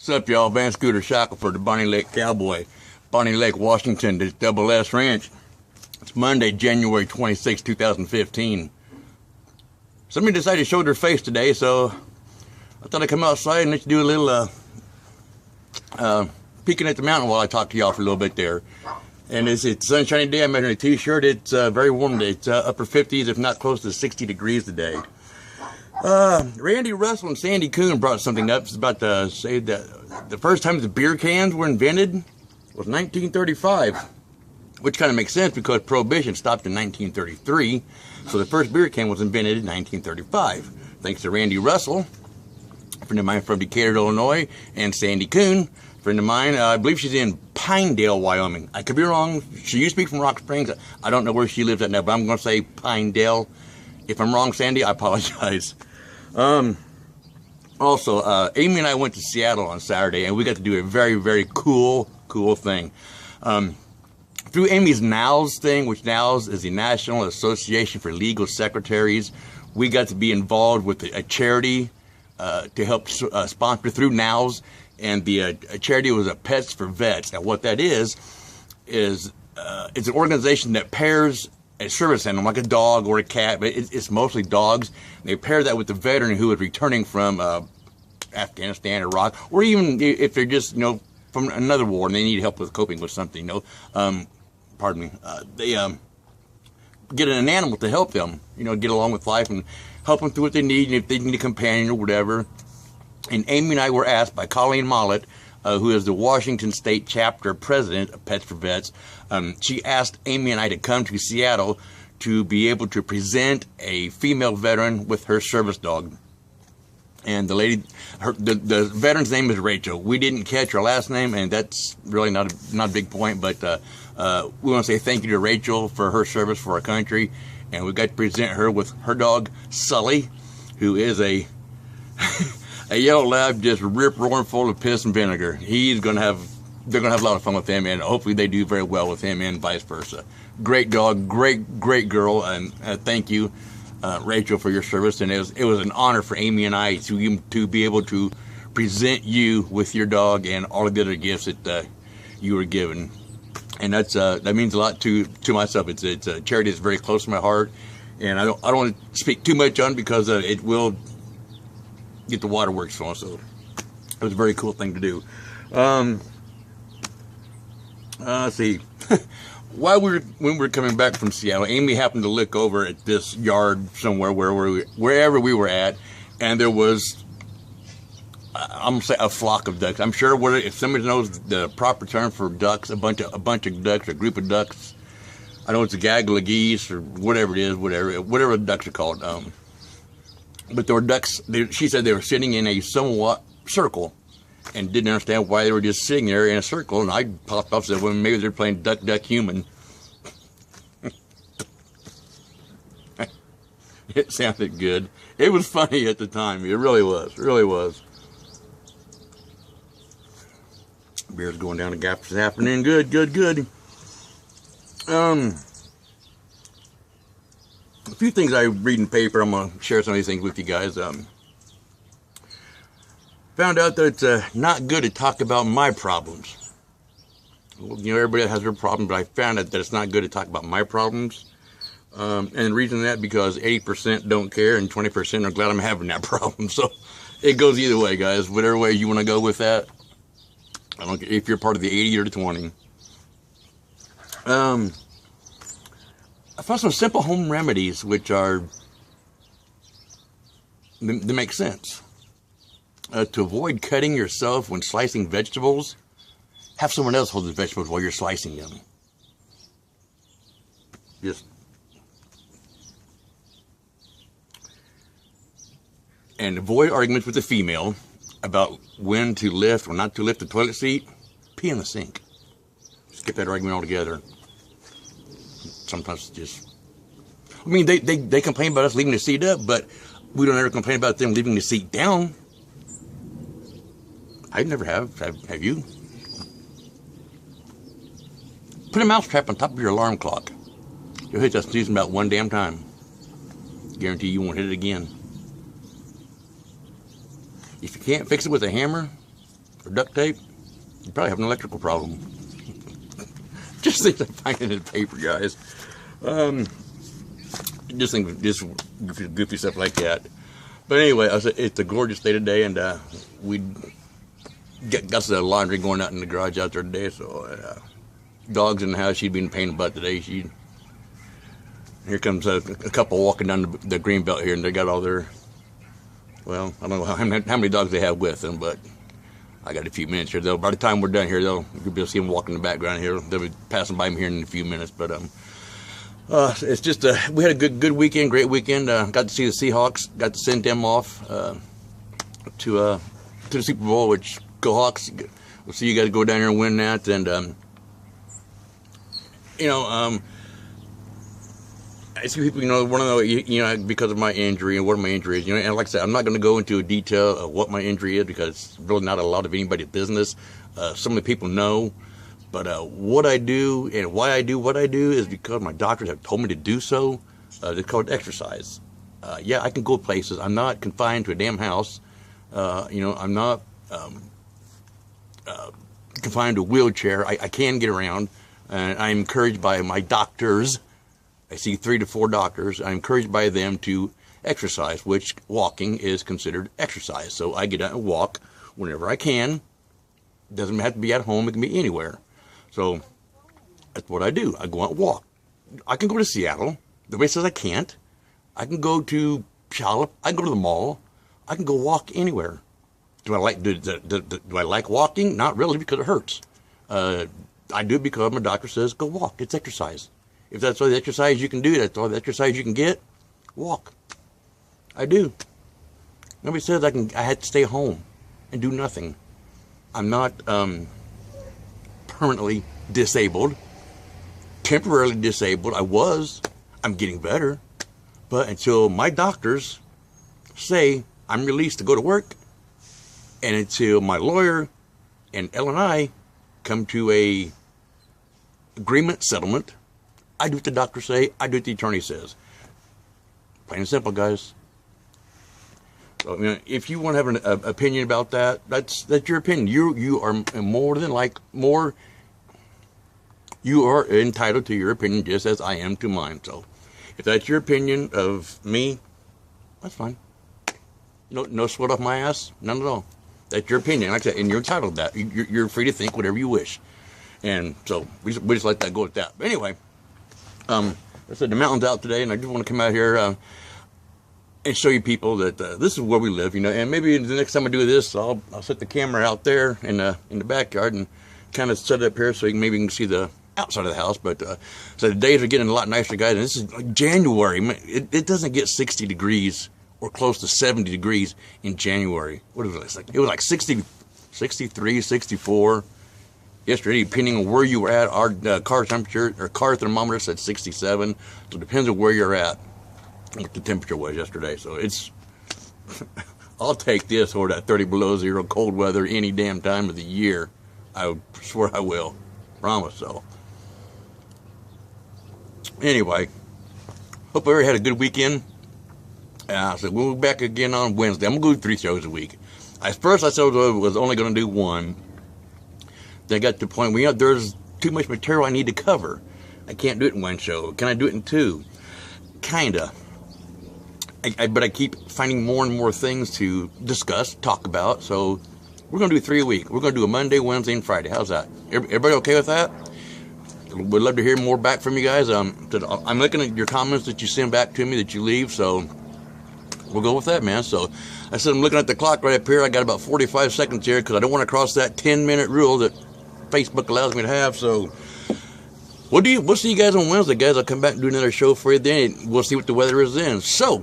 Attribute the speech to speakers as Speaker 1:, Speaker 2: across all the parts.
Speaker 1: What's up, y'all? Van Scooter Shackelford, the Bonnie Lake Cowboy, Bonnie Lake, Washington, the Double S Ranch. It's Monday, January 26, 2015. Somebody decided to show their face today, so I thought I'd come outside and let you do a little peeking at the mountain while I talk to y'all for a little bit there. And it's a sunshiny day. I'm wearing a t-shirt. It's very warm today. It's upper 50s, if not close to 60 degrees today. Randy Russell and Sandy Coon brought something up. It's about to say that the first time the beer cans were invented was 1935, which kind of makes sense because Prohibition stopped in 1933. So the first beer can was invented in 1935. Thanks to Randy Russell, a friend of mine from Decatur, Illinois, and Sandy Coon, a friend of mine. I believe she's in Pinedale, Wyoming. I could be wrong. She used to be from Rock Springs. I don't know where she lives at now, but I'm going to say Pinedale. If I'm wrong, Sandy, I apologize. Also, Amy and I went to Seattle on Saturday, and we got to do a very, very cool thing. Through Amy's NOWS thing, which NOWS is the National Association for Legal Secretaries, we got to be involved with a charity to help sponsor through NOWS, and the charity was Pets for Vets. Now, what that is it's an organization that pairs a service animal, like a dog or a cat, but it's mostly dogs. They pair that with the veteran who is returning from Afghanistan, Iraq, or even if they're just, from another war and they need help with coping with something, they get an animal to help them, get along with life and help them through what they need, and if they need a companion or whatever. And Amy and I were asked by Colleen Mollett, who is the Washington State Chapter President of Pets for Vets. She asked Amy and I to come to Seattle to be able to present a female veteran with her service dog. And the lady, the veteran's name is Rachel. We didn't catch her last name, and that's really not a big point, but we want to say thank you to Rachel for her service for our country. And we got to present her with her dog, Sully, who is a yellow lab, just rip-roaring full of piss and vinegar. They're going to have a lot of fun with him, and hopefully they do very well with him and vice versa. Great dog, great girl, and thank you, Rachel, for your service. And it was an honor for Amy and I to be able to present you with your dog and all of the other gifts that you were given. And that means a lot to myself. It's a charity that's very close to my heart, and I don't want to speak too much on it because it will get the waterworks going. So it was a very cool thing to do. Let's see. When we were coming back from Seattle, Amy happened to look over at this yard somewhere wherever we were at, and there was, I'm gonna say, a flock of ducks. I'm sure if somebody knows the proper term for ducks, a bunch of ducks, a group of ducks. I know it's a gaggle of geese or whatever it is, whatever the ducks are called. But there were ducks. She said they were sitting in a somewhat circle, and didn't understand why they were just sitting there in a circle. And I popped up and said, well, maybe they're playing duck, duck, human. It sounded good. It was funny at the time. It really was. Beer's going down the gap. It's happening. Good. A few things I read in paper. I'm going to share some of these things with you guys. Found out that it's not good to talk about my problems. Well, everybody has their problems, but I found out that it's not good to talk about my problems. And the reason that, because 80% don't care and 20% are glad I'm having that problem. So it goes either way, guys. Whatever way you want to go with that. I don't care if you're part of the 80 or the 20. I found some simple home remedies which they make sense. To avoid cutting yourself when slicing vegetables, have someone else hold the vegetables while you're slicing them. And avoid arguments with the female about when to lift or not to lift the toilet seat. Pee in the sink. Skip that argument altogether. Sometimes they complain about us leaving the seat up, but we don't ever complain about them leaving the seat down. I never have. Have you? Put a mousetrap on top of your alarm clock. You'll hit that snooze about one damn time. Guarantee you won't hit it again. If you can't fix it with a hammer, or duct tape, you probably have an electrical problem. Just things I find in the paper, guys. Just goofy stuff like that. But anyway, it's a gorgeous day today, and we got the laundry going out in the garage out there today. So dogs in the house. She'd been a pain in the butt today. Here comes a couple walking down the green belt here, and they got all their, well, I don't know how many dogs they have with them, but I got a few minutes here. By the time we're done here, you'll be able to see them walking in the background here. They'll be passing by me here in a few minutes. But it's just we had a good weekend, great weekend. Got to see the Seahawks. Got to send them off to the Super Bowl, which go Hawks. We'll see you guys go down here and win that. And I see people, want to know, because of my injury and what my injury is, and like I said, I'm not going to go into a detail of what my injury is because it's really not a lot of anybody's business. Some of the people know, but what I do and why I do what I do is because my doctors have told me to do so. It's called exercise. Yeah, I can go places. I'm not confined to a damn house. I'm not confined to a wheelchair. I can get around, and I'm encouraged by my doctors. I see 3 to 4 doctors. I'm encouraged by them to exercise, which walking is considered exercise. So I get out and walk whenever I can. It doesn't have to be at home. It can be anywhere. So that's what I do. I go out and walk. I can go to Seattle. Nobody says I can't. I can go to Shackelford. I can go to the mall. I can go walk anywhere. Do I like walking? Not really, because it hurts. I do it because my doctor says go walk. It's exercise. If that's all the exercise you can do, that's all the exercise you can get, walk. I do. Nobody says I had to stay home and do nothing. I'm not permanently disabled, temporarily disabled. I'm getting better. But until my doctors say I'm released to go to work, and until my lawyer and Elle and I come to a agreement, settlement, I do what the doctors say. I do what the attorney says. Plain and simple, guys. So, if you want to have an opinion about that, that's your opinion. You are you are entitled to your opinion just as I am to mine. So, if that's your opinion of me, that's fine. No sweat off my ass, none at all. That's your opinion, like I said, and you're entitled to that. You're free to think whatever you wish, and so we just let that go at that. But anyway. I said the mountain's out today, and I just want to come out here and show you people that this is where we live, and maybe the next time I do this, I'll set the camera out there in the backyard and kind of set it up here so maybe you can see the outside of the house. But so the days are getting a lot nicer, guys, and this is like January. It doesn't get 60 degrees or close to 70 degrees in January. What was it like? It was like 60, 63, 64. Yesterday, depending on where you were at, our car temperature or car thermometer said 67. So it depends on where you're at, what the temperature was yesterday. So it's, I'll take this over that 30 below zero cold weather any damn time of the year. I swear I will. Promise so. Anyway, hope everybody had a good weekend. So we'll be back again on Wednesday. I'm going to do 3 shows a week. At first, I said I was only going to do 1. They got to the point where there's too much material I need to cover. I can't do it in 1 show. Can I do it in 2? Kinda. But I keep finding more and more things to discuss, talk about. So we're going to do 3 a week. We're going to do a Monday, Wednesday, and Friday. How's that? Everybody okay with that? Would love to hear more back from you guys. I'm looking at your comments that you send back to me, that you leave. So we'll go with that, man. So I said I'm looking at the clock right up here. I got about 45 seconds here because I don't want to cross that 10-minute rule that Facebook allows me to have. So we'll see you guys on Wednesday, guys. I'll come back and do another show for you then. We'll see what the weather is then. So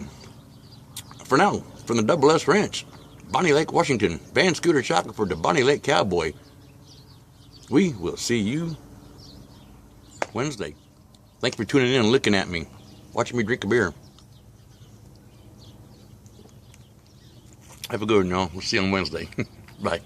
Speaker 1: for now, from the Double S Ranch, Bonnie Lake, Washington, Van Scooter Shackelford, the Bonnie Lake Cowboy, we will see you Wednesday. Thanks for tuning in and looking at me, watching me drink a beer. Have a good one, y'all. We'll see you on Wednesday. Bye.